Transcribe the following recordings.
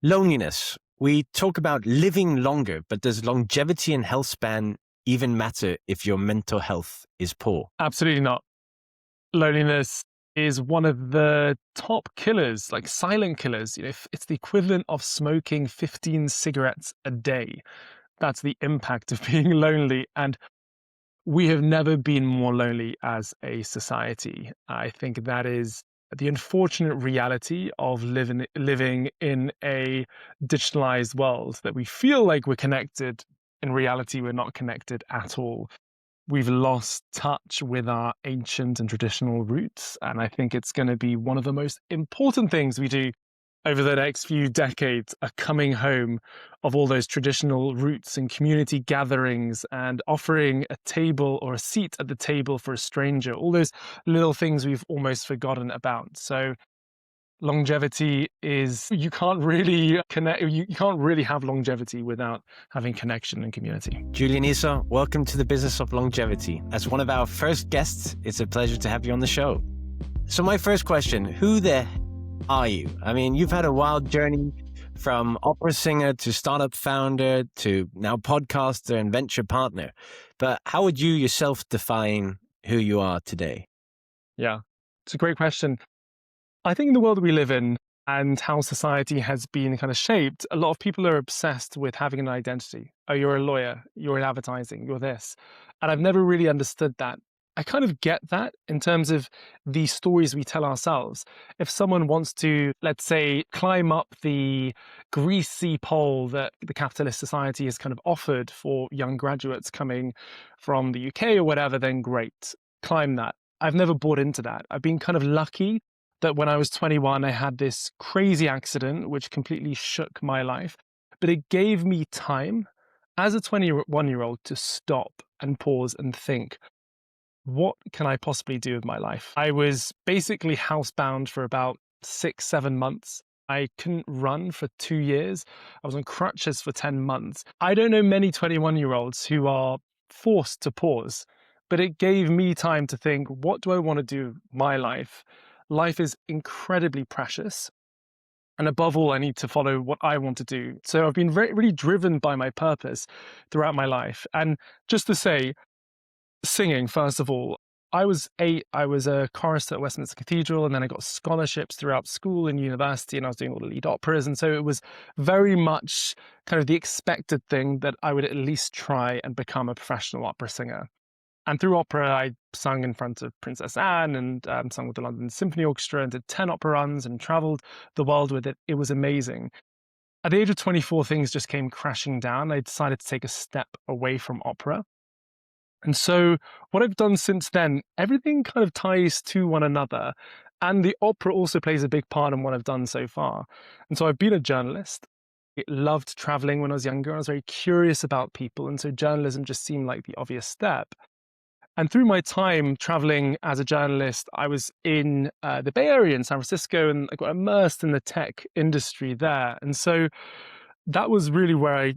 Loneliness. We talk about living longer, but does longevity and health span even matter if your mental health is poor? Absolutely not. Loneliness is one of the top killers, like silent killers. It's the equivalent of smoking 15 cigarettes a day. That's the impact of being lonely. And we have never been more lonely as a society. I think that is the unfortunate reality of living in a digitalized world, that we feel like we're connected. In reality, we're not connected at all. We've lost touch with our ancient and traditional roots. And I think it's going to be one of the most important things we do over the next few decades, a coming home of all those traditional roots and community gatherings, and offering a table or a seat at the table for a stranger, all those little things we've almost forgotten about. So longevity is, you can't really connect, you can't really have longevity without having connection and community. Julian Issa, welcome to the Business of Longevity. As one of our first guests, it's a pleasure to have you on the show. So my first question, who the are you? I mean, you've had a wild journey from opera singer to startup founder to now podcaster and venture partner. But how would you yourself define who you are today? Yeah, it's a great question. I think in the world we live in and how society has been kind of shaped, a lot of people are obsessed with having an identity. Oh, you're a lawyer, you're in advertising, you're this. And I've never really understood that. I kind of get that in terms of the stories we tell ourselves. If someone wants to, let's say, climb up the greasy pole that the capitalist society has kind of offered for young graduates coming from the UK or whatever, then great, climb that. I've never bought into that. I've been kind of lucky that when I was 21, I had this crazy accident which completely shook my life. But it gave me time as a 21-year-old to stop and pause and think, what can I possibly do with my life? I was basically housebound for about 6-7 months. I couldn't run for 2 years. I was on crutches for 10 months. I don't know many 21-year-olds who are forced to pause, but it gave me time to think, what do I want to do with my life? Life is incredibly precious. And above all, I need to follow what I want to do. So I've been really driven by my purpose throughout my life. And just to say, singing, first of all, I was a chorister at Westminster Cathedral, and then I got scholarships throughout school and university, and I was doing all the lead operas. And so it was very much kind of the expected thing that I would at least try and become a professional opera singer. And through opera, I sung in front of Princess Anne and sung with the London Symphony Orchestra and did 10 opera runs and traveled the world with it. It was amazing. At the age of 24, things just came crashing down. I decided to take a step away from opera. And so what I've done since then, everything kind of ties to one another. And the opera also plays a big part in what I've done so far. And so I've been a journalist. I loved traveling when I was younger. I was very curious about people. And so journalism just seemed like the obvious step. And through my time traveling as a journalist, I was in the Bay Area in San Francisco, and I got immersed in the tech industry there. And so that was really where I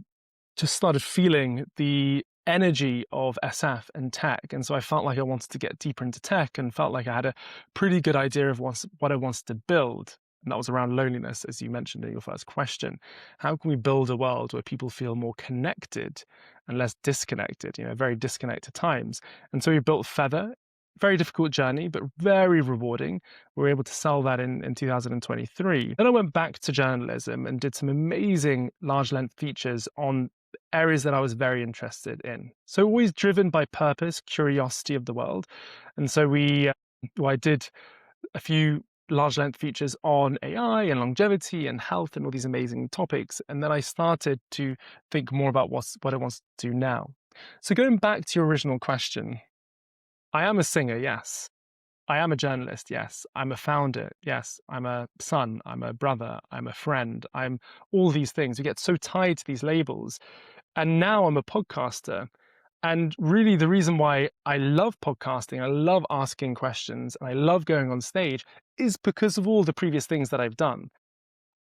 just started feeling the energy of SF and tech. And so I felt like I wanted to get deeper into tech and felt like I had a pretty good idea of what I wanted to build. And that was around loneliness, as you mentioned in your first question. How can we build a world where people feel more connected and less disconnected, very disconnected times? And so we built Feather, very difficult journey, but very rewarding. We were able to sell that in 2023. Then I went back to journalism and did some amazing large length features on areas that I was very interested in. So always driven by purpose, curiosity of the world. And so I did a few large length features on AI and longevity and health and all these amazing topics. And then I started to think more about what I want to do now. So going back to your original question, I am a singer, yes. I am a journalist, yes. I'm a founder, yes. I'm a son, I'm a brother, I'm a friend, I'm all these things. We get so tied to these labels. And now I'm a podcaster. And really the reason why I love podcasting, I love asking questions, and I love going on stage is because of all the previous things that I've done.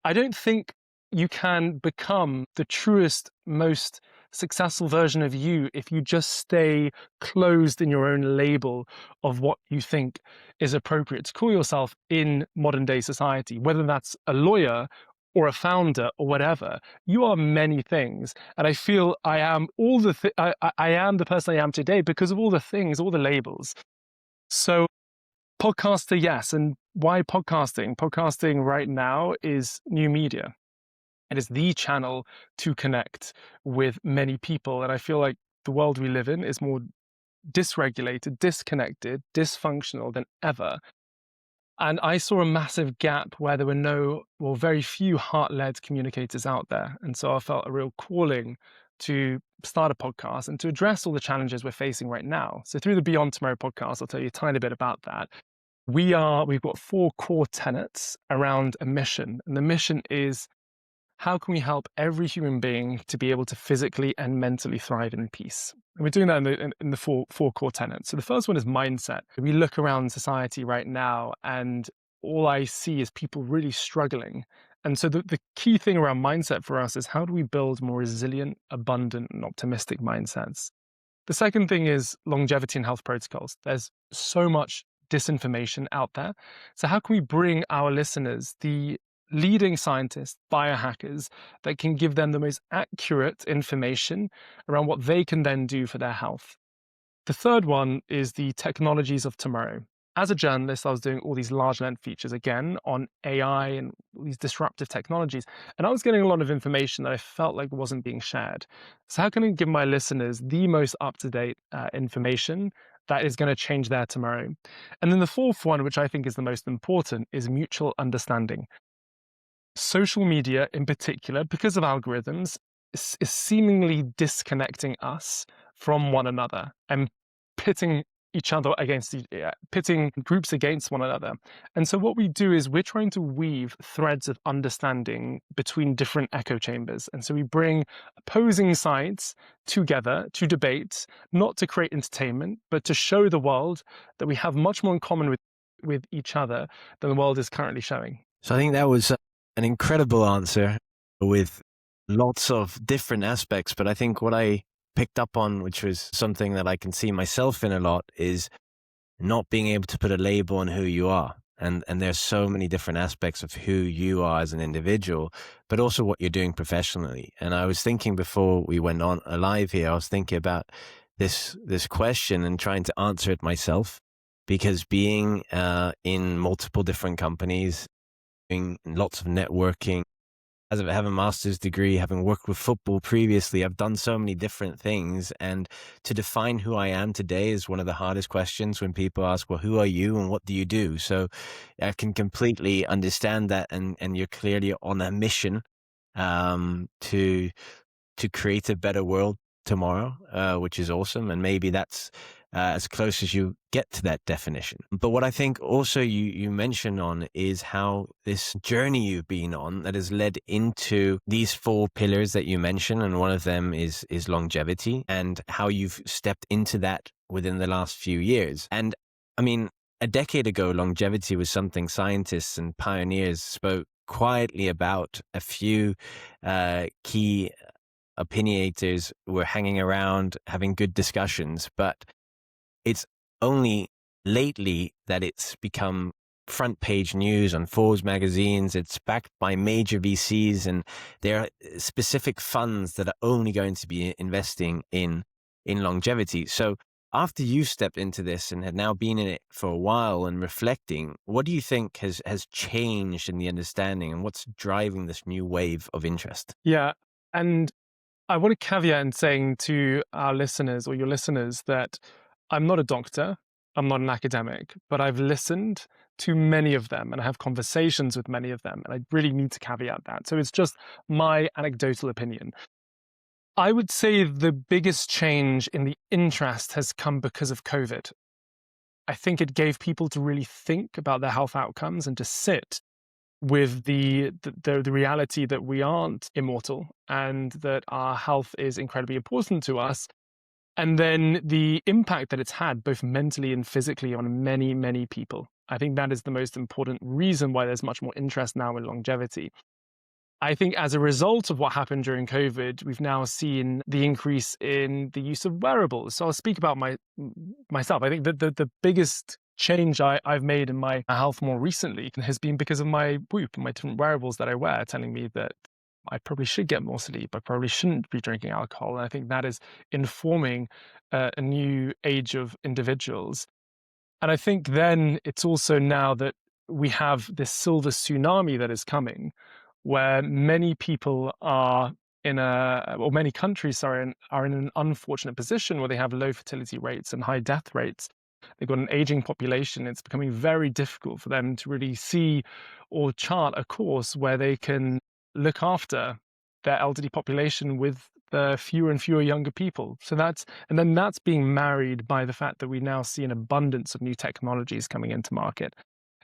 I don't think you can become the truest, most successful version of you if you just stay closed in your own label of what you think is appropriate to call yourself in modern day society, whether that's a lawyer or a founder or whatever. You are many things. And I feel I am I am the person I am today because of all the things, all the labels. So podcaster, yes. And why podcasting? Podcasting right now is new media. It is the channel to connect with many people. And I feel like the world we live in is more dysregulated, disconnected, dysfunctional than ever. And I saw a massive gap where there were very few heart-led communicators out there. And so I felt a real calling to start a podcast and to address all the challenges we're facing right now. So through the Beyond Tomorrow podcast, I'll tell you a tiny bit about that. We've got 4 core tenets around a mission. And the mission is, how can we help every human being to be able to physically and mentally thrive in peace? And we're doing that in the four core tenets. So the first one is mindset. We look around society right now, and all I see is people really struggling. And so the key thing around mindset for us is, how do we build more resilient, abundant, and optimistic mindsets? The second thing is longevity and health protocols. There's so much disinformation out there. So how can we bring our listeners the leading scientists, biohackers, that can give them the most accurate information around what they can then do for their health? The third one is the technologies of tomorrow. As a journalist, I was doing all these large length features again on AI and these disruptive technologies. And I was getting a lot of information that I felt like wasn't being shared. So how can I give my listeners the most up-to-date information that is going to change their tomorrow? And then the fourth one, which I think is the most important, is mutual understanding. Social media in particular, because of algorithms, is seemingly disconnecting us from one another and pitting pitting groups against one another. And so what we do is we're trying to weave threads of understanding between different echo chambers. And so we bring opposing sides together to debate, not to create entertainment, but to show the world that we have much more in common with each other than the world is currently showing. So I think that was an incredible answer with lots of different aspects. But I think what I picked up on, which was something that I can see myself in a lot, is not being able to put a label on who you are. And there's so many different aspects of who you are as an individual, but also what you're doing professionally. And I was thinking before we went on live here, I was thinking about this question and trying to answer it myself, because being in multiple different companies, doing lots of networking, as I have a master's degree, having worked with football previously, I've done so many different things. And to define who I am today is one of the hardest questions when people ask, well, who are you and what do you do? So I can completely understand that. And you're clearly on a mission to create a better world tomorrow, which is awesome. And maybe that's as close as you get to that definition. But what I think also you mentioned on is how this journey you've been on that has led into these 4 pillars that you mentioned. And one of them is longevity, and how you've stepped into that within the last few years. And I mean, a decade ago, longevity was something scientists and pioneers spoke quietly about. A few key opinionators were hanging around having good discussions, but it's only lately that it's become front page news on Forbes magazines. It's backed by major VCs, and there are specific funds that are only going to be investing in longevity. So after you stepped into this and had now been in it for a while and reflecting, what do you think has changed in the understanding, and what's driving this new wave of interest? Yeah. And I want to caveat in saying to our listeners, or your listeners, that I'm not a doctor, I'm not an academic, but I've listened to many of them and I have conversations with many of them. And I really need to caveat that. So it's just my anecdotal opinion. I would say the biggest change in the interest has come because of COVID. I think it gave people to really think about their health outcomes and to sit with the reality that we aren't immortal and that our health is incredibly important to us. And then the impact that it's had both mentally and physically on many, many people. I think that is the most important reason why there's much more interest now in longevity. I think as a result of what happened during COVID, we've now seen the increase in the use of wearables. So I'll speak about myself. I think that the biggest change I've made in my health more recently has been because of my Whoop and my different wearables that I wear, telling me that I probably should get more sleep. I probably shouldn't be drinking alcohol. And I think that is informing a new age of individuals. And I think then it's also now that we have this silver tsunami that is coming, where many people are or many countries, sorry, are in an unfortunate position where they have low fertility rates and high death rates. They've got an aging population. It's becoming very difficult for them to really see or chart a course where they can look after their elderly population with the fewer and fewer younger people. And then that's being married by the fact that we now see an abundance of new technologies coming into market.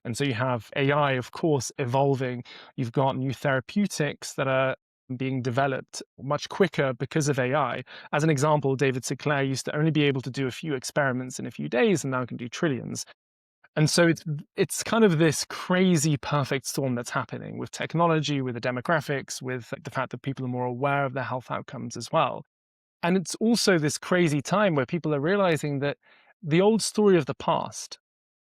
And so you have AI, of course, evolving. You've got new therapeutics that are being developed much quicker because of AI. As an example, David Sinclair used to only be able to do a few experiments in a few days and now can do trillions. And so it's kind of this crazy perfect storm that's happening with technology, with the demographics, with the fact that people are more aware of their health outcomes as well. And it's also this crazy time where people are realizing that the old story of the past,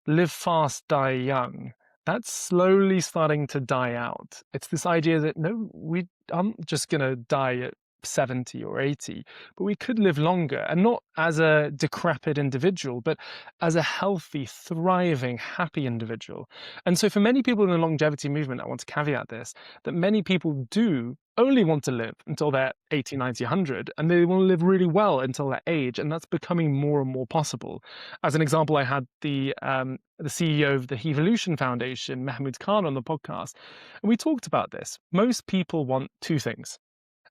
live fast, die young, that's slowly starting to die out. It's this idea that no, we aren't just going to die at 70 or 80, but we could live longer, and not as a decrepit individual, but as a healthy, thriving, happy individual. And so for many people in the longevity movement, I want to caveat this, that many people do only want to live until they're 80, 90, 100, and they want to live really well until that age, and that's becoming more and more possible. As an example, I had the CEO of the Evolution Foundation, Mahmoud Khan, on the podcast, and we talked about this. Most people want two things.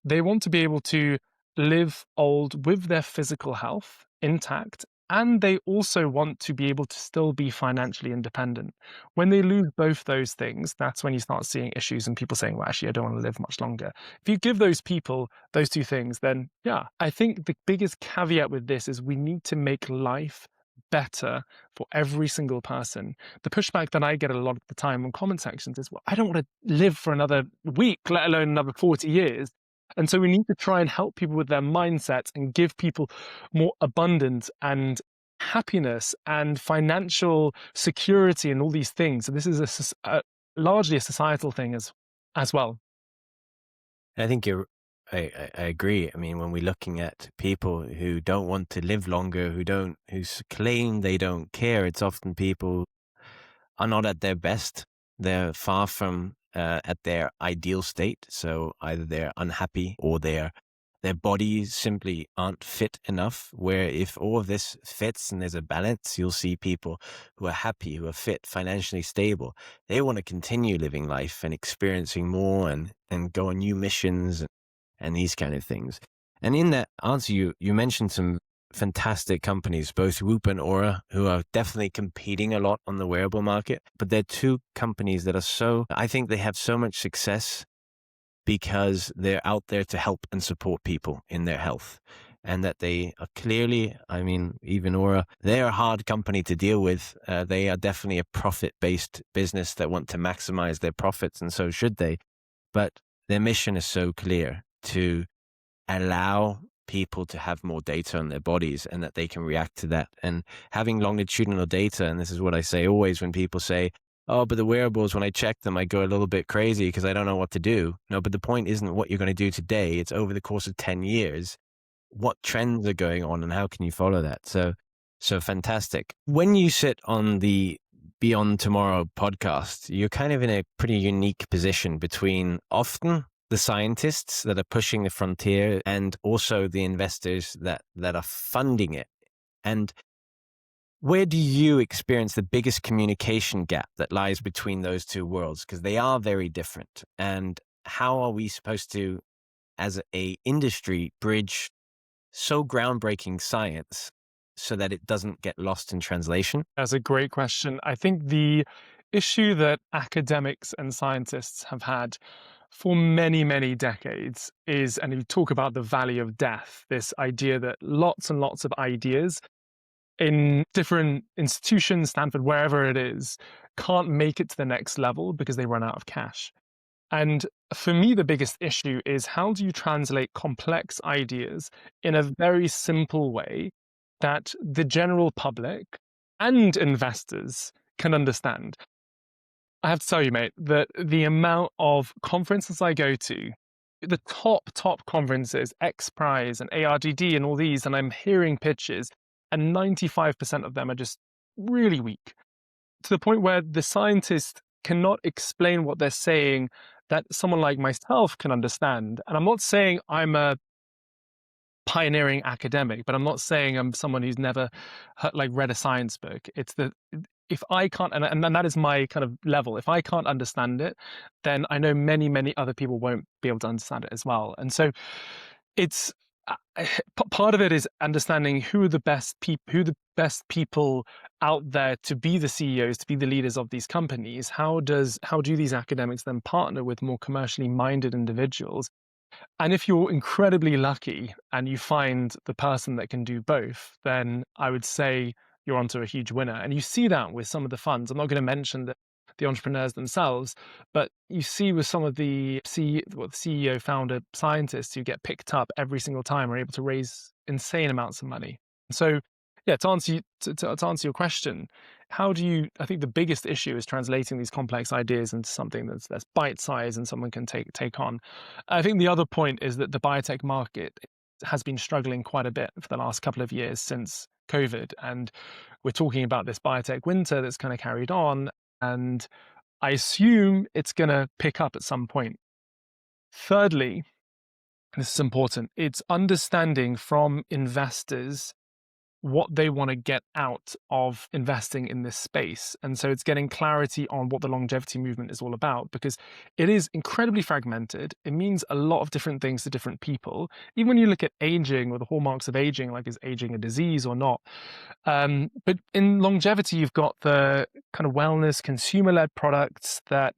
They want to be able to live old with their physical health intact, and they also want to be able to still be financially independent. When they lose both those things, that's when you start seeing issues and people saying, well, actually, I don't want to live much longer. If you give those people those two things, then yeah, I think the biggest caveat with this is we need to make life better for every single person. The pushback that I get a lot of the time on comment sections is, well, I don't want to live for another week, let alone another 40 years. And so we need to try and help people with their mindsets and give people more abundance and happiness and financial security and all these things. So this is largely a societal thing as well. I think I agree. I mean, when we're looking at people who don't want to live longer, who claim they don't care, it's often people are not at their best. They're far from at their ideal state. So either they're unhappy or their bodies simply aren't fit enough. Where if all of this fits and there's a balance, you'll see people who are happy, who are fit, financially stable. They want to continue living life and experiencing more and go on new missions and these kind of things. And in that answer, you mentioned some fantastic companies, both Whoop and Aura, who are definitely competing a lot on the wearable market. But they're two companies that I think they have so much success because they're out there to help and support people in their health. And that they are clearly, I mean, even Aura, they're a hard company to deal with. They are definitely a profit-based business that want to maximize their profits, and so should they. But their mission is so clear, to allow people to have more data on their bodies and that they can react to that. And having longitudinal data, and this is what I say always when people say, oh, but the wearables, when I check them, I go a little bit crazy because I don't know what to do. No, but the point isn't what you're going to do today. It's over the course of 10 years. What trends are going on and how can you follow that? So fantastic. When you sit on the Beyond Tomorrow podcast, you're kind of in a pretty unique position between often the scientists that are pushing the frontier and also the investors that are funding it. And where do you experience the biggest communication gap that lies between those two worlds? Because they are very different. And how are we supposed to, as a industry, bridge so groundbreaking science so that it doesn't get lost in translation? That's a great question. I think the issue that academics and scientists have had for many, many decades is, and if you talk about the valley of death, this idea that lots and lots of ideas in different institutions, Stanford, wherever it is, can't make it to the next level because they run out of cash. And for me, the biggest issue is, how do you translate complex ideas in a very simple way that the general public and investors can understand. I have to tell you, mate, that the amount of conferences I go to, the top conferences, X Prize and ARDD and all these, and I'm hearing pitches, and 95% of them are just really weak, to the point where the scientists cannot explain what they're saying that someone like myself can understand. And I'm not saying I'm a pioneering academic, but I'm not saying I'm someone who's never read a science book. It's the if I can't, and that is my kind of level. If I can't understand it, then I know many other people won't be able to understand it as well. And so, it's part of it is understanding who the best people out there to be the CEOs, to be the leaders of these companies. How do these academics then partner with more commercially minded individuals? And if you're incredibly lucky and you find the person that can do both, then I would say you're onto a huge winner. And you see that with some of the funds. I'm not going to mention the entrepreneurs themselves, but you see with some of the CEO, founder, scientists who get picked up every single time are able to raise insane amounts of money. So, yeah, to answer your question, I think the biggest issue is translating these complex ideas into something that's bite-sized and someone can take on. I think the other point is that the biotech market has been struggling quite a bit for the last couple of years since COVID. And we're talking about this biotech winter that's kind of carried on. And I assume it's going to pick up at some point. Thirdly, this is important, it's understanding from investors what they want to get out of investing in this space. And so it's getting clarity on what the longevity movement is all about, because it is incredibly fragmented. It means a lot of different things to different people. Even when you look at aging or the hallmarks of aging, like is aging a disease or not? But in longevity, you've got the kind of wellness, consumer-led products that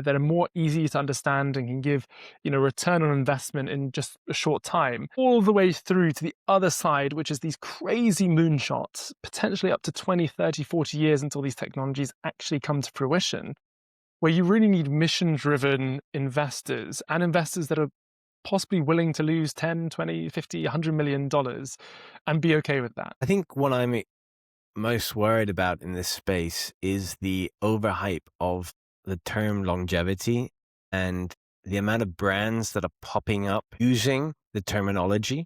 are more easy to understand and can give, return on investment in just a short time, all the way through to the other side, which is these crazy moonshots, potentially up to 20, 30, 40 years until these technologies actually come to fruition, where you really need mission-driven investors and investors that are possibly willing to lose 10, 20, 50, $100 million and be okay with that. I think what I'm most worried about in this space is the overhype of the term longevity and the amount of brands that are popping up using the terminology.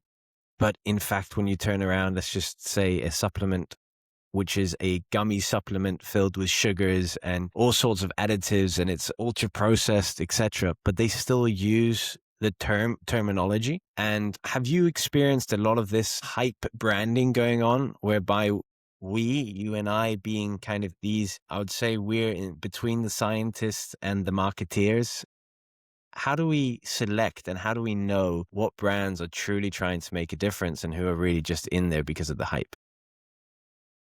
But in fact, when you turn around, let's just say a supplement, which is a gummy supplement filled with sugars and all sorts of additives, and it's ultra processed, etc. But they still use the terminology. And have you experienced a lot of this hype branding going on, whereby you and I being kind of these, I would say we're in between the scientists and the marketeers? How do we select and how do we know what brands are truly trying to make a difference and who are really just in there because of the hype?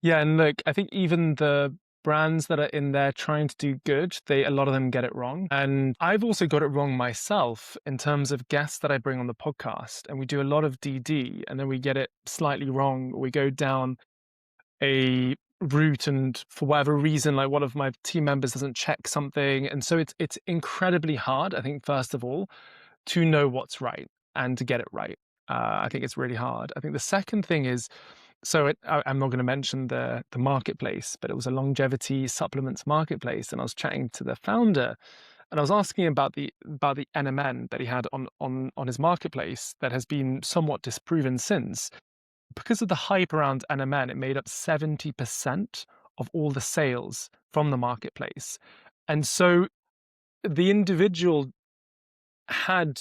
Yeah, and look, I think even the brands that are in there trying to do good, a lot of them get it wrong. And I've also got it wrong myself in terms of guests that I bring on the podcast. And we do a lot of DD and then we get it slightly wrong. We go down a route and for whatever reason, like one of my team members doesn't check something. And so it's incredibly hard, I think, first of all, to know what's right and to get it right. I think it's really hard. I think the second thing is, I'm not going to mention the marketplace, but it was a longevity supplements marketplace. And I was chatting to the founder and I was asking about the NMN that he had on his marketplace that has been somewhat disproven since. Because of the hype around NMN, it made up 70% of all the sales from the marketplace. And so the individual had,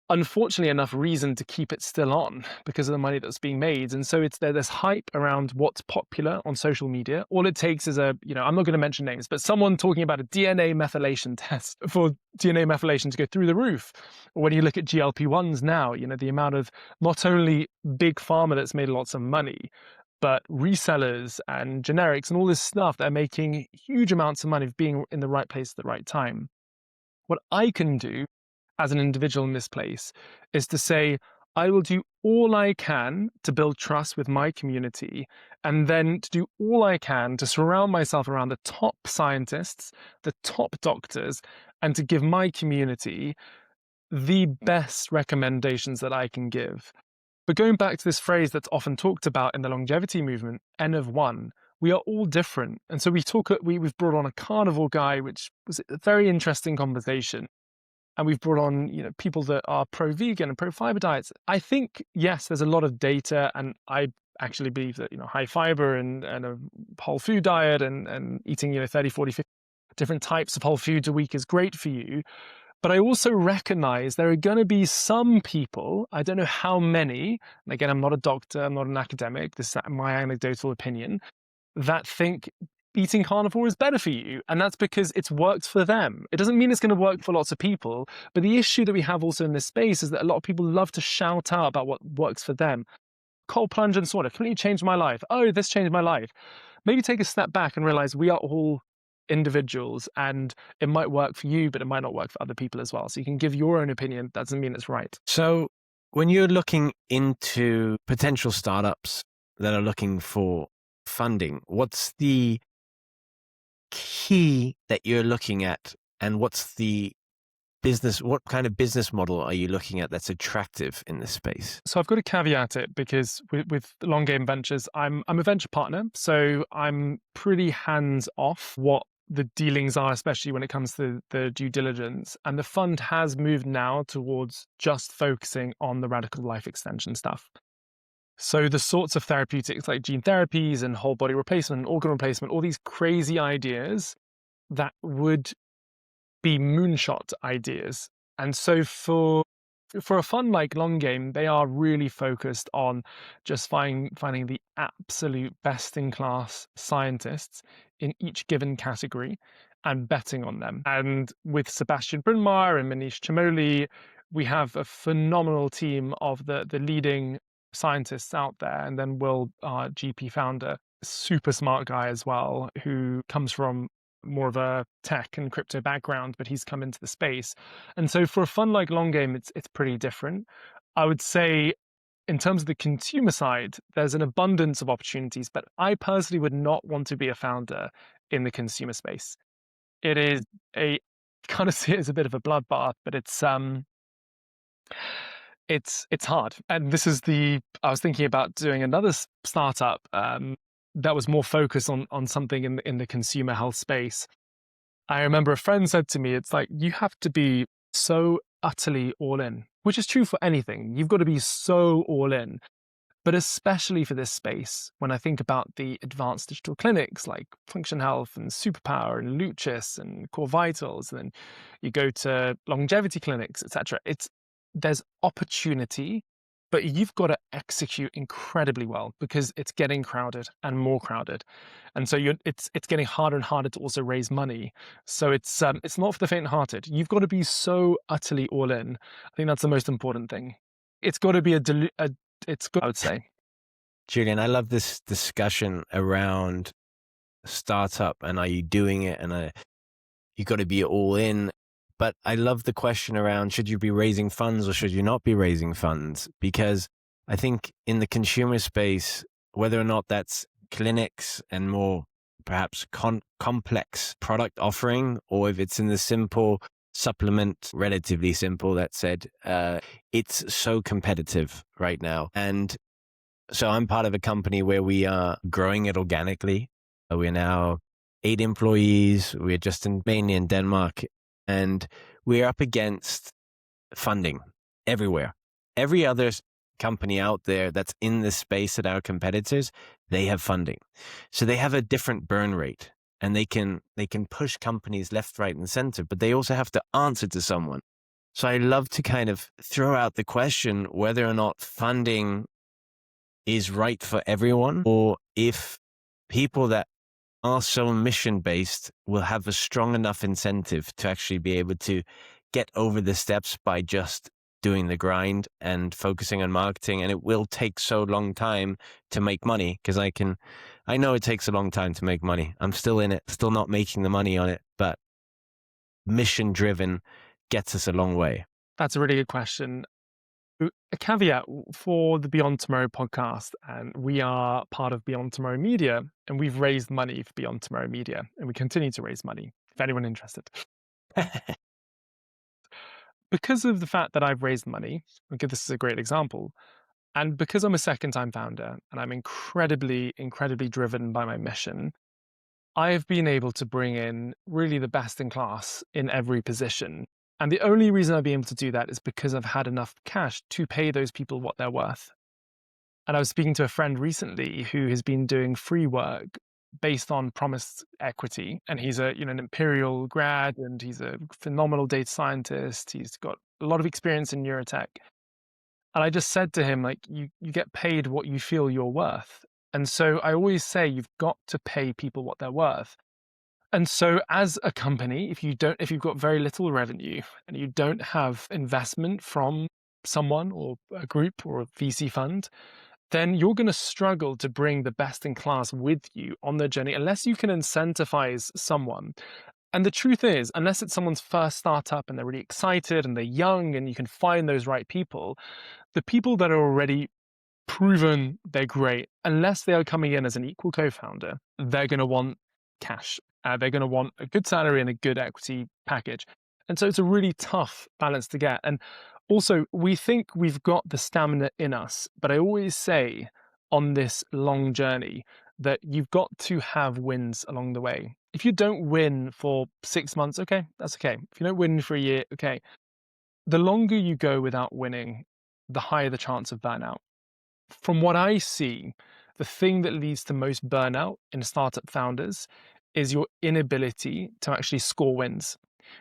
unfortunately, enough reason to keep it still on because of the money that's being made. And so there's hype around what's popular on social media. All it takes is I'm not going to mention names, but someone talking about a DNA methylation test for DNA methylation to go through the roof. Or when you look at GLP-1s now, the amount of not only big pharma that's made lots of money, but resellers and generics and all this stuff that are making huge amounts of money of being in the right place at the right time. What I can do as an individual in this place is to say, I will do all I can to build trust with my community, and then to do all I can to surround myself around the top scientists, the top doctors, and to give my community the best recommendations that I can give. But going back to this phrase that's often talked about in the longevity movement, N of one, we are all different. And so we've brought on a carnivore guy, which was a very interesting conversation. And we've brought on, people that are pro-vegan and pro-fiber diets. I think, yes, there's a lot of data, and I actually believe that, high fiber and a whole food diet and eating, 30, 40, 50 different types of whole foods a week is great for you. But I also recognize there are going to be some people, I don't know how many, and again, I'm not a doctor, I'm not an academic, this is my anecdotal opinion, that think eating carnivore is better for you. And that's because it's worked for them. It doesn't mean it's going to work for lots of people. But the issue that we have also in this space is that a lot of people love to shout out about what works for them. Cold plunge and sauna completely changed my life. Oh, this changed my life. Maybe take a step back and realize we are all individuals, and it might work for you, but it might not work for other people as well. So you can give your own opinion. That doesn't mean it's right. So when you're looking into potential startups that are looking for funding, what's the key that you're looking at, and what kind of business model are you looking at that's attractive in this space? So I've got to caveat it because with Long Game Ventures, I'm a venture partner, so I'm pretty hands off what the dealings are, especially when it comes to the due diligence. And the fund has moved now towards just focusing on the radical life extension stuff. So the sorts of therapeutics like gene therapies and whole body replacement, organ replacement, all these crazy ideas that would be moonshot ideas. And so for a fund like Long Game, they are really focused on just finding the absolute best in class scientists in each given category and betting on them. And with Sebastian Brunmeier and Manish Chamoli, we have a phenomenal team of the leading scientists out there. And then Will, our GP founder, super smart guy as well, who comes from more of a tech and crypto background, but he's come into the space. And so for a fund like Long Game, it's pretty different. I would say in terms of the consumer side, there's an abundance of opportunities, but I personally would not want to be a founder in the consumer space. It is kind of see it as a bit of a bloodbath, but it's hard. And I was thinking about doing another startup that was more focused on something in the consumer health space. I remember a friend said to me, it's like, you have to be so utterly all in, which is true for anything. You've got to be so all in. But especially for this space, when I think about the advanced digital clinics like Function Health and Superpower and Lucis and Core Vitals, and then you go to longevity clinics, etc. There's opportunity, but you've got to execute incredibly well because it's getting crowded and more crowded, and so it's getting harder and harder to also raise money. So it's not for the faint-hearted. You've got to be so utterly all in. I think that's the most important thing. It's got to be it's good, I would say. Julian, I love this discussion around startup and are you doing it, and you got to be all in. But I love the question around, should you be raising funds or should you not be raising funds? Because I think in the consumer space, whether or not that's clinics and more perhaps complex product offering, or if it's in the simple supplement, relatively simple, that said, it's so competitive right now. And so I'm part of a company where we are growing it organically. We're now 8 employees. We're just mainly in Denmark. And we're up against funding everywhere. Every other company out there that's in this space that our competitors, they have funding. So they have a different burn rate, and they can push companies left, right, and center, but they also have to answer to someone. So I love to kind of throw out the question whether or not funding is right for everyone, or if people that are so mission-based will have a strong enough incentive to actually be able to get over the steps by just doing the grind and focusing on marketing. And it will take so long time to make money, because I know it takes a long time to make money. I'm still in it, still not making the money on it, but mission-driven gets us a long way. That's a really good question. A caveat for the Beyond Tomorrow podcast, and we are part of Beyond Tomorrow Media, and we've raised money for Beyond Tomorrow Media, and we continue to raise money if anyone interested. Because of the fact that I've raised money, I'll give this as a great example. And because I'm a second-time founder and I'm incredibly, incredibly driven by my mission, I have been able to bring in really the best in class in every position. And the only reason I've been able to do that is because I've had enough cash to pay those people what they're worth. And I was speaking to a friend recently who has been doing free work based on promised equity. And he's an Imperial grad, and he's a phenomenal data scientist. He's got a lot of experience in neurotech. And I just said to him, like, you get paid what you feel you're worth. And so I always say you've got to pay people what they're worth. And so as a company, if you've got very little revenue and you don't have investment from someone or a group or a VC fund, then you're going to struggle to bring the best in class with you on the journey unless you can incentivize someone. And the truth is, unless it's someone's first startup and they're really excited and they're young and you can find those right people, the people that are already proven they're great, unless they are coming in as an equal co-founder, they're going to want cash. They're going to want a good salary and a good equity package. And so it's a really tough balance to get. And also, we think we've got the stamina in us, but I always say on this long journey that you've got to have wins along the way. If you don't win for 6 months, okay, that's okay. If you don't win for a year, okay. The longer you go without winning, the higher the chance of burnout. From what I see, the thing that leads to most burnout in startup founders is your inability to actually score wins.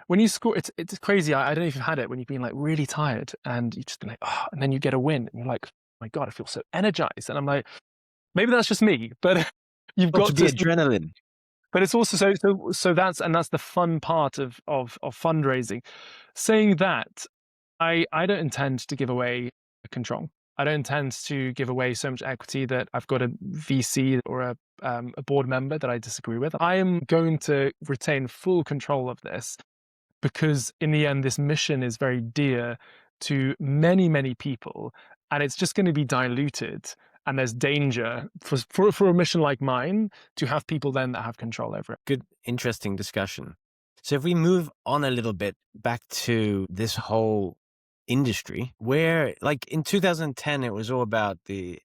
When you score, it's crazy. I don't know if you've had it when you've been like really tired and you just been like, oh, and then you get a win and you're like, oh my God, I feel so energized. And I'm like, maybe that's just me, but you've got to be adrenaline. But it's also so that's the fun part of fundraising. Saying that, I don't intend to give away control. I don't intend to give away so much equity that I've got a VC or a board member that I disagree with. I am going to retain full control of this because in the end, this mission is very dear to many, many people, and it's just going to be diluted. And there's danger for a mission like mine to have people then that have control over it. Good, interesting discussion. So if we move on a little bit back to this whole industry, where like in 2010, it was all about in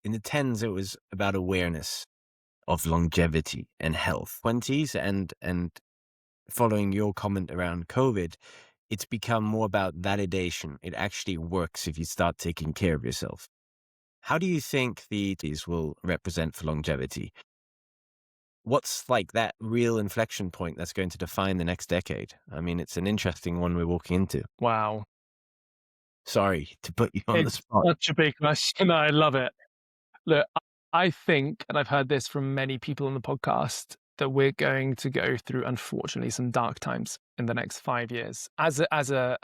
the tens, it was about awareness of longevity and health. 20s and following your comment around COVID, it's become more about validation. It actually works if you start taking care of yourself. How do you think these will represent for longevity? What's like that real inflection point that's going to define the next decade? I mean, it's an interesting one we're walking into. Wow. Sorry to put you on the spot. Such a big question. I love it. Look, I think, and I've heard this from many people on the podcast, that we're going to go through, unfortunately, some dark times in the next 5 years. As a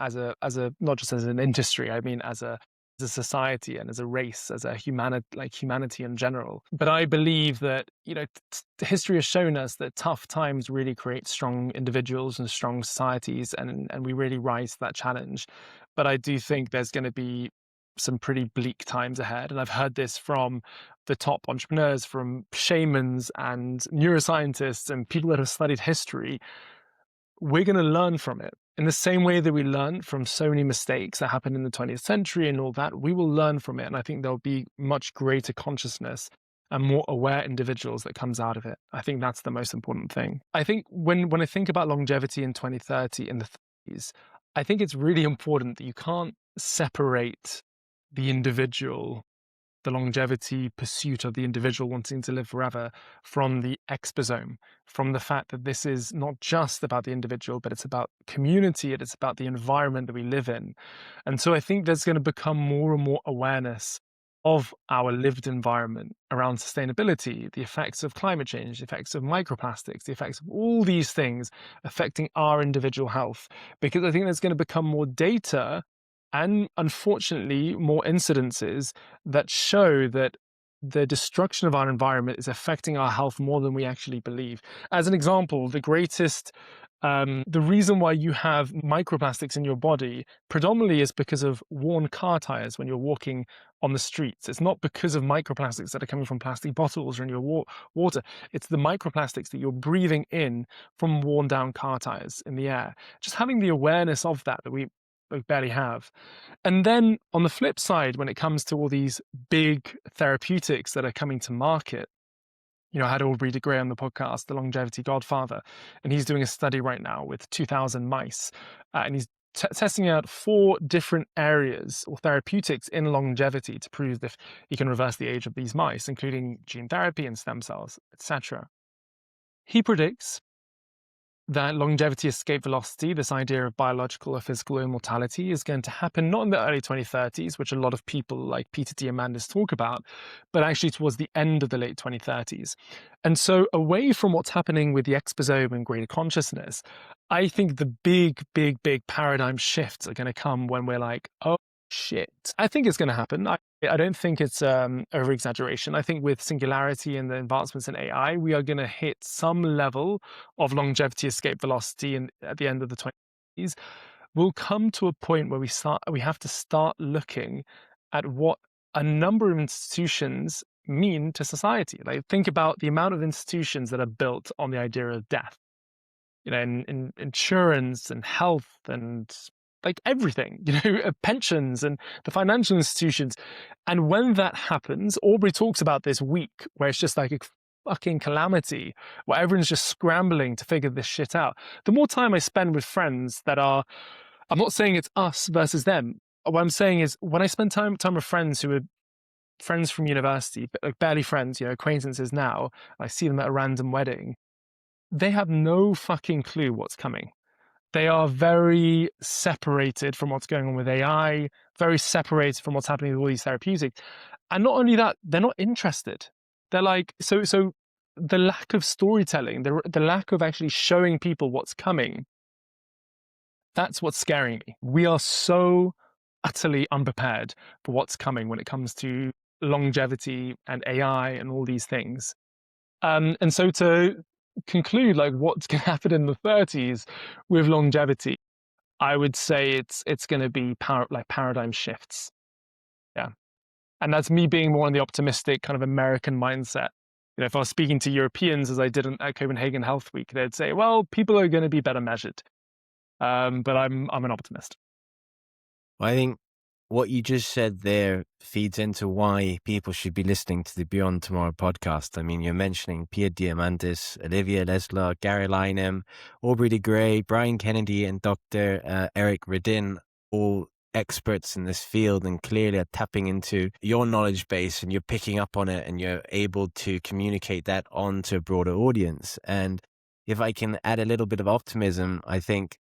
not just as an industry, I mean as a society and as a race, as a humanity in general. But I believe that history has shown us that tough times really create strong individuals and strong societies, and we really rise to that challenge. But I do think there's going to be some pretty bleak times ahead. And I've heard this from the top entrepreneurs, from shamans and neuroscientists and people that have studied history. We're going to learn from it. In the same way that we learned from so many mistakes that happened in the 20th century and all that, we will learn from it. And I think there'll be much greater consciousness and more aware individuals that comes out of it. I think that's the most important thing. I think when I think about longevity in 2030 in the 30s, I think it's really important that you can't separate the individual, the longevity pursuit of the individual wanting to live forever, from the exposome, from the fact that this is not just about the individual, but it's about community, and it's about the environment that we live in. And so I think there's going to become more and more awareness of our lived environment around sustainability, the effects of climate change, the effects of microplastics, the effects of all these things affecting our individual health. Because I think there's going to become more data and, unfortunately, more incidences that show that the destruction of our environment is affecting our health more than we actually believe. As an example, the reason why you have microplastics in your body predominantly is because of worn car tires when you're walking on the streets. It's not because of microplastics that are coming from plastic bottles or in your water. It's the microplastics that you're breathing in from worn down car tires in the air. Just having the awareness of that we barely have. And then on the flip side, when it comes to all these big therapeutics that are coming to market, I had Aubrey de Grey on the podcast, the longevity godfather, and he's doing a study right now with 2,000 mice, and he's testing out 4 different areas or therapeutics in longevity to prove if he can reverse the age of these mice, including gene therapy and stem cells, etc. He predicts that longevity escape velocity, this idea of biological or physical immortality, is going to happen not in the early 2030s, which a lot of people like Peter Diamandis talk about, but actually towards the end of the late 2030s. And so away from what's happening with the exposome and greater consciousness, I think the big paradigm shifts are going to come when we're like, oh, shit. I think it's going to happen. I don't think it's over-exaggeration. I think with singularity and the advancements in AI, we are going to hit some level of longevity escape velocity at the end of the 20s. We'll come to a point where we have to start looking at what a number of institutions mean to society. Like, think about the amount of institutions that are built on the idea of death. In insurance and health and like everything, pensions and the financial institutions. And when that happens, Aubrey talks about this week where it's just like a fucking calamity, where everyone's just scrambling to figure this shit out. The more time I spend with friends I'm not saying it's us versus them. What I'm saying is when I spend time with friends who are friends from university, but like barely friends, acquaintances now, I see them at a random wedding, they have no fucking clue what's coming. They are very separated from what's going on with AI, very separated from what's happening with all these therapeutics. And not only that, they're not interested. They're like, so the lack of storytelling, the lack of actually showing people what's coming, that's what's scaring me. We are so utterly unprepared for what's coming when it comes to longevity and AI and all these things. And so to conclude, like, what's going to happen in the 30s with longevity, I would say it's going to be paradigm shifts. Yeah. And that's me being more on the optimistic kind of American mindset. If I was speaking to Europeans, as I did at Copenhagen Health Week, they'd say, well, people are going to be better measured. But I'm an optimist. I think what you just said there feeds into why people should be listening to the Beyond Tomorrow podcast. I mean, you're mentioning Pierre Diamandis, Olivia Leslar, Gary Lynham, Aubrey de Grey, Brian Kennedy, and Dr. Eric Redin, all experts in this field, and clearly are tapping into your knowledge base, and you're picking up on it, and you're able to communicate that on to a broader audience. And if I can add a little bit of optimism, I think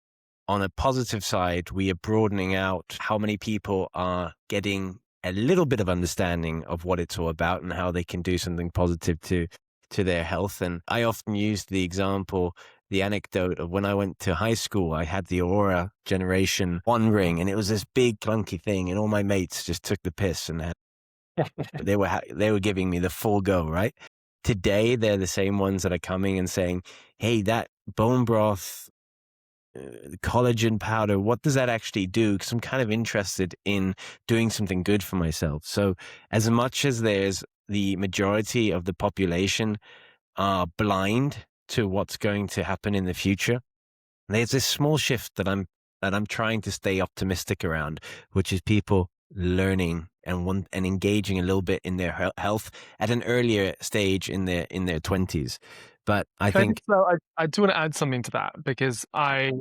on a positive side, we are broadening out how many people are getting a little bit of understanding of what it's all about and how they can do something positive to their health. And I often use the example, the anecdote of when I went to high school, I had the Aura Generation 1 ring, and it was this big clunky thing, and all my mates just took the piss, and they were giving me the full go, right? Today, they're the same ones that are coming and saying, hey, that bone broth collagen powder, what does that actually do? Because I'm kind of interested in doing something good for myself. So as much as there's the majority of the population are blind to what's going to happen in the future, there's this small shift that I'm trying to stay optimistic around, which is people learning and engaging a little bit in their health at an earlier stage in their 20s. But I think so. I do want to add something to that, because I've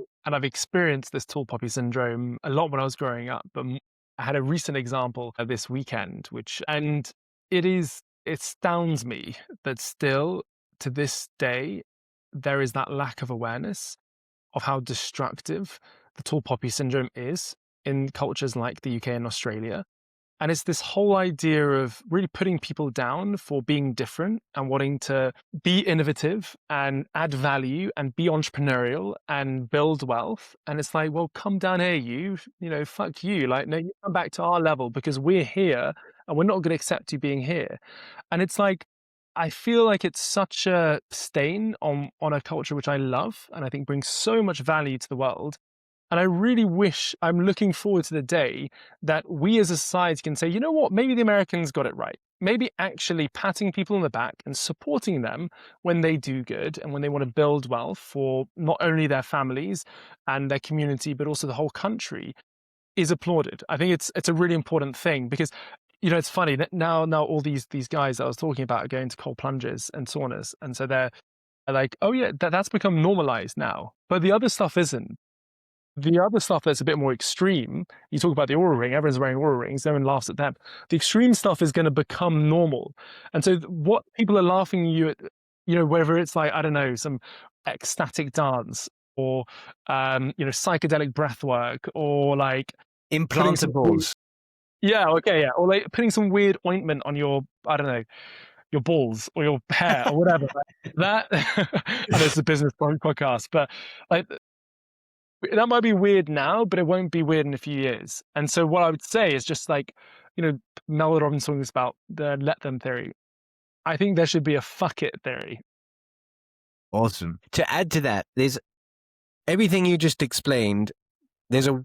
experienced this tall poppy syndrome a lot when I was growing up. But I had a recent example this weekend, and it astounds me that still to this day there is that lack of awareness of how destructive the tall poppy syndrome is in cultures like the UK and Australia. And it's this whole idea of really putting people down for being different and wanting to be innovative and add value and be entrepreneurial and build wealth. And it's like, well, come down here, fuck you. Like, no, you come back to our level because we're here and we're not going to accept you being here. And it's like, I feel like it's such a stain on a culture which I love and I think brings so much value to the world. And I really I'm looking forward to the day that we as a society can say, you know what, maybe the Americans got it right. Maybe actually patting people on the back and supporting them when they do good and when they want to build wealth for not only their families and their community, but also the whole country. is applauded. I think it's a really important thing because, it's funny that now all these guys that I was talking about are going to cold plunges and saunas, and so they're like, oh yeah, that's become normalized now. But the other stuff isn't. The other stuff that's a bit more extreme, you talk about the Oura ring, everyone's wearing Oura rings, everyone laughs at them. The extreme stuff is going to become normal. And so what people are laughing at you at, whether it's like, I don't know, some ecstatic dance or, psychedelic breath work or like Implantables. or like putting some weird ointment on your, I don't know, your balls or your hair or whatever. That, I know it's a business podcast, but like, that might be weird now, but it won't be weird in a few years. And so what I would say is just like, Mel Robbins talking about the let them theory. I think there should be a fuck it theory. Awesome. To add to that, there's everything you just explained. There's a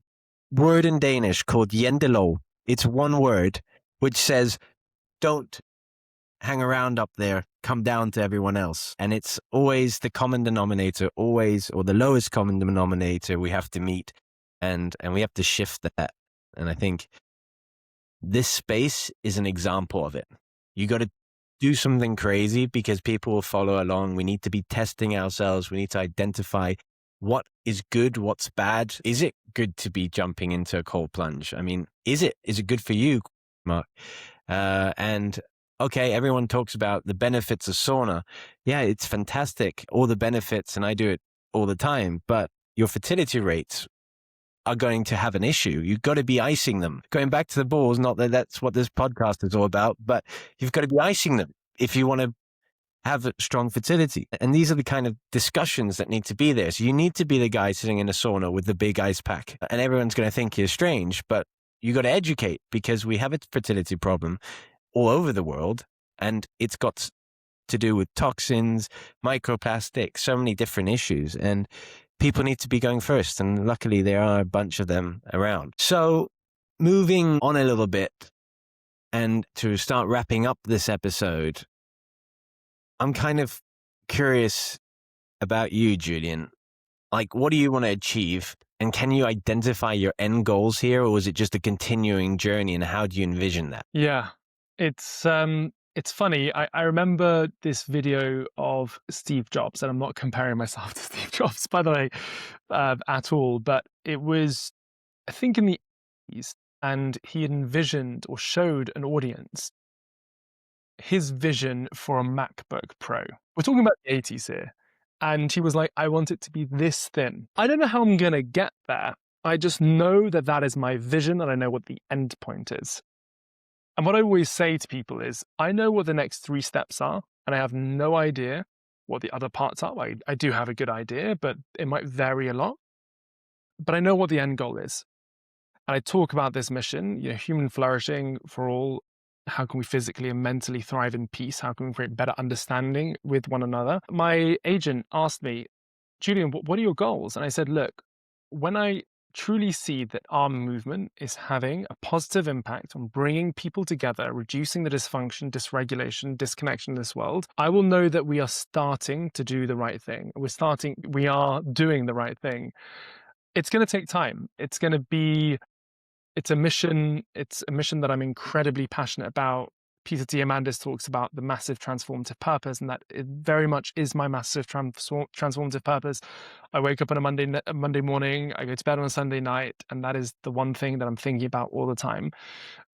word in Danish called jentelo. It's one word which says, don't hang around up there, come down to everyone else. And it's always the common denominator, always, or the lowest common denominator we have to meet, and we have to shift that. And I think this space is an example of it. You got to do something crazy because people will follow along. We need to be testing ourselves. We need to identify what is good, what's bad. Is it good to be jumping into a cold plunge? I mean, is it good for you, Mark? And okay, everyone talks about the benefits of sauna. Yeah, it's fantastic, all the benefits, and I do it all the time, but your fertility rates are going to have an issue. You've got to be icing them. Going back to the balls, not that that's what this podcast is all about, but you've got to be icing them if you want to have a strong fertility. And these are the kind of discussions that need to be there. So you need to be the guy sitting in a sauna with the big ice pack, and everyone's going to think you're strange, but you got to educate because we have a fertility problem all over the world, and it's got to do with toxins, microplastics, so many different issues, and people need to be going first, and luckily there are a bunch of them around. So moving on a little bit, and to start wrapping up this episode, I'm kind of curious about you, Julian. Like, what do you want to achieve? And can you identify your end goals here, or is it just a continuing journey, and how do you envision that? Yeah. It's funny. I remember this video of Steve Jobs, and I'm not comparing myself to Steve Jobs, by the way, at all. But it was, I think, in the 80s, and he envisioned or showed an audience his vision for a MacBook Pro. We're talking about the 80s here. And he was like, I want it to be this thin. I don't know how I'm going to get there. I just know that that is my vision, and I know what the end point is. And what I always say to people is, I know what the next 3 steps are, and I have no idea what the other parts are. I do have a good idea, but it might vary a lot. But I know what the end goal is. And I talk about this mission, human flourishing for all. How can we physically and mentally thrive in peace? How can we create better understanding with one another? My agent asked me, Julian, what are your goals? And I said, look, when I truly see that our movement is having a positive impact on bringing people together, reducing the dysfunction, dysregulation, disconnection in this world, I will know that we are starting to do the right thing. We are doing the right thing. It's going to take time. It's a mission that I'm incredibly passionate about. Peter Diamandis talks about the massive transformative purpose, and that it very much is my massive transformative purpose. I wake up on a Monday morning, I go to bed on a Sunday night, and that is the one thing that I'm thinking about all the time.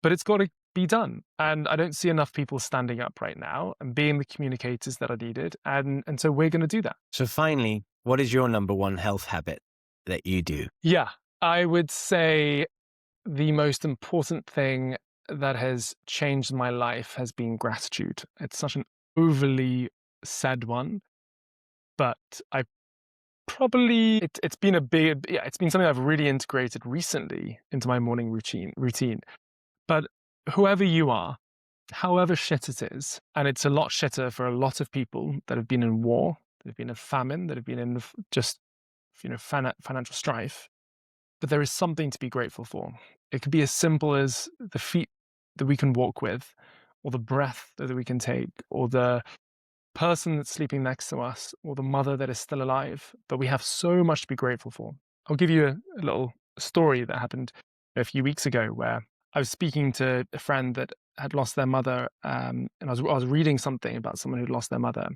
But it's got to be done, and I don't see enough people standing up right now and being the communicators that are needed, and so we're going to do that. So finally, what is your number one health habit that you do? Yeah, I would say the most important thing that has changed my life has been gratitude. It's such an overly said one, but it's been something I've really integrated recently into my morning routine. But whoever you are, however shit it is, and it's a lot shitter for a lot of people that have been in war, that have been in famine, that have been in just, financial strife, but there is something to be grateful for. It could be as simple as the feet that we can walk with, or the breath that we can take, or the person that's sleeping next to us, or the mother that is still alive. But we have so much to be grateful for. I'll give you a little story that happened a few weeks ago where I was speaking to a friend that had lost their mother, and I was reading something about someone who'd lost their mother.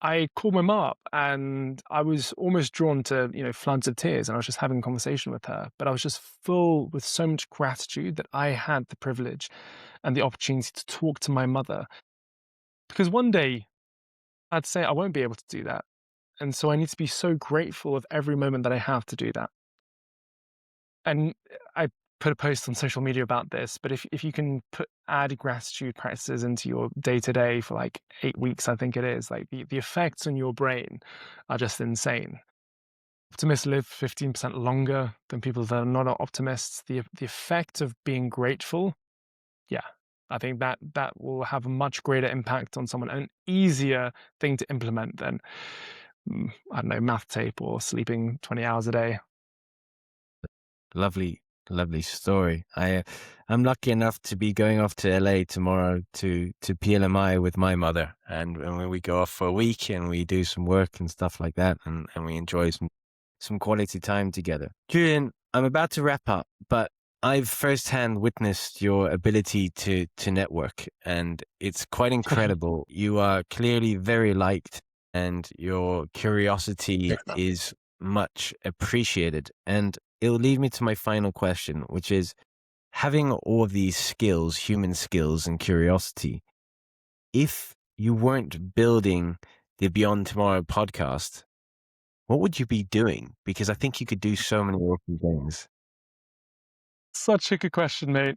I called my mum up and I was almost drawn to, floods of tears, and I was just having a conversation with her. But I was just full with so much gratitude that I had the privilege and the opportunity to talk to my mother. Because one day I'd say I won't be able to do that. And so I need to be so grateful of every moment that I have to do that. And I put a post on social media about this, but if you can add gratitude practices into your day to day for like 8 weeks, I think it is, like the effects on your brain are just insane. Optimists live 15% longer than people that are not optimists. The effect of being grateful, yeah, I think that will have a much greater impact on someone, an easier thing to implement than, I don't know, math tape or sleeping 20 hours a day. Lovely, lovely story. I'm lucky enough to be going off to LA tomorrow to PLMI with my mother, and when we go off for a week and we do some work and stuff like that, and we enjoy some quality time together. Julian, I'm about to wrap up, but I've firsthand witnessed your ability to network, and it's quite incredible. You are clearly very liked, and your curiosity is much appreciated. And it'll lead me to my final question, which is, having all of these skills, human skills and curiosity, if you weren't building the Beyond Tomorrow podcast, what would you be doing? Because I think you could do so many awesome things. Such a good question, mate.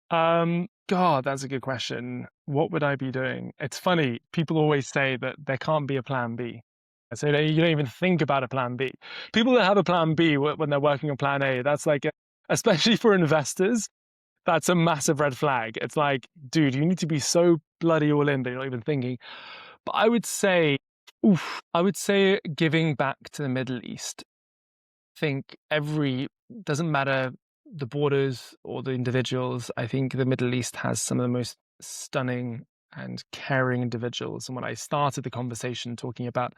God, that's a good question. What would I be doing? It's funny. People always say that there can't be a plan B. So you don't even think about a plan B. People that have a plan B when they're working on plan A, that's like, especially for investors, that's a massive red flag. It's like, dude, you need to be so bloody all in that you're not even thinking. But I would say giving back to the Middle East. Think doesn't matter the borders or the individuals. I think the Middle East has some of the most stunning and caring individuals. And when I started the conversation talking about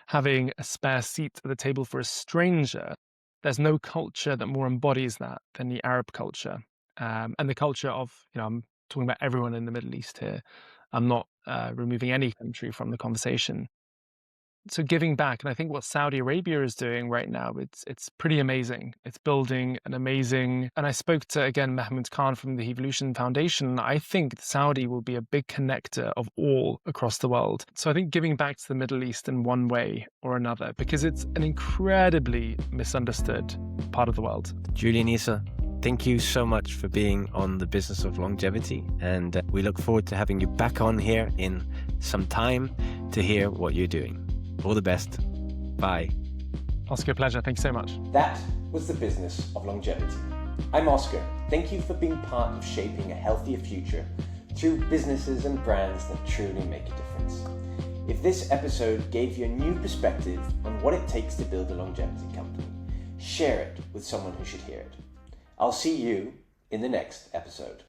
having a spare seat at the table for a stranger, there's no culture that more embodies that than the Arab culture. And the culture of, I'm talking about everyone in the Middle East here. I'm not removing any country from the conversation. So giving back, and I think what Saudi Arabia is doing right now, it's pretty amazing. It's building an amazing, and I spoke to, again, Mahmoud Khan from the Evolution Foundation. I think Saudi will be a big connector of all across the world. So I think giving back to the Middle East in one way or another, because it's an incredibly misunderstood part of the world. Julian Issa, thank you so much for being on the Business of Longevity, and we look forward to having you back on here in some time to hear what you're doing. All the best. Bye. Oskar, pleasure. Thank you so much. That was the Business of Longevity. I'm Oskar. Thank you for being part of shaping a healthier future through businesses and brands that truly make a difference. If this episode gave you a new perspective on what it takes to build a longevity company, share it with someone who should hear it. I'll see you in the next episode.